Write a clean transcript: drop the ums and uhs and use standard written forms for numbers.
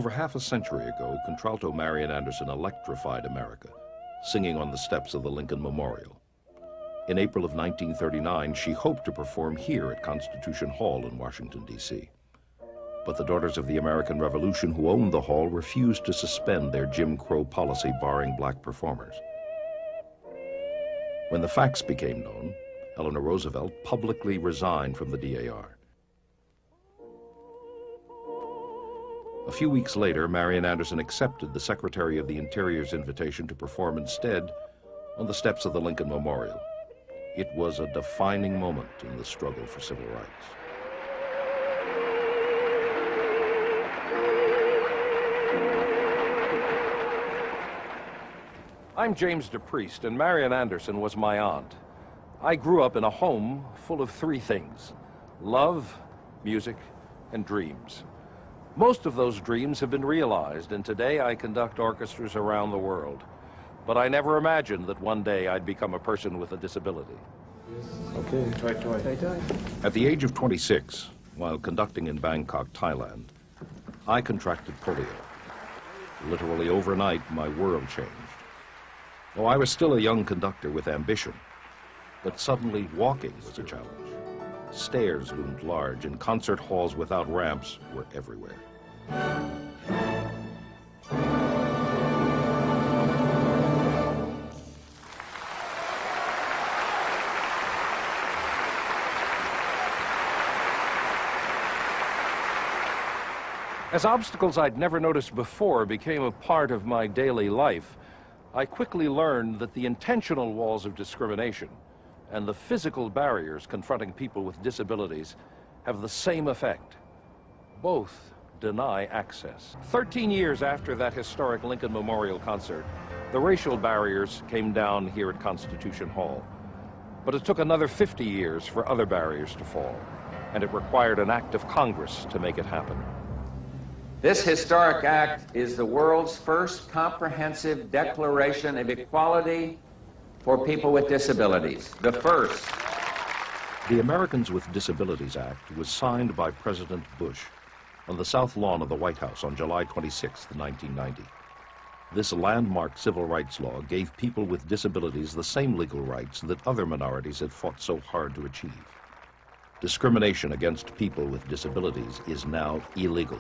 Over half a century ago, contralto Marian Anderson electrified America, singing on the steps of the Lincoln Memorial. In April of 1939, she hoped to perform here at Constitution Hall in Washington, D.C. But the Daughters of the American Revolution who owned the hall refused to suspend their Jim Crow policy barring black performers. When the facts became known, Eleanor Roosevelt publicly resigned from the DAR. A few weeks later, Marian Anderson accepted the Secretary of the Interior's invitation to perform instead on the steps of the Lincoln Memorial. It was a defining moment in the struggle for civil rights. I'm James DePriest, and Marian Anderson was my aunt. I grew up in a home full of three things: love, music, and dreams. Most of those dreams have been realized, and today I conduct orchestras around the world. But I never imagined that one day I'd become a person with a disability. Okay, try. At the age of 26, while conducting in Bangkok, Thailand, I contracted polio. Literally overnight, my world changed. Oh, I was still a young conductor with ambition, but suddenly walking was a challenge. Stairs loomed large, and concert halls without ramps were everywhere. As obstacles I'd never noticed before became a part of my daily life, I quickly learned that the intentional walls of discrimination and the physical barriers confronting people with disabilities have the same effect. Both deny access. 13 years after that historic Lincoln Memorial concert, the racial barriers came down here at Constitution Hall. But it took another 50 years for other barriers to fall, and it required an act of Congress to make it happen. This historic act is the world's first comprehensive declaration of equality for people with disabilities. The first. The Americans with Disabilities Act was signed by President Bush on the South Lawn of the White House on July 26, 1990. This landmark civil rights law gave people with disabilities the same legal rights that other minorities had fought so hard to achieve. Discrimination against people with disabilities is now illegal.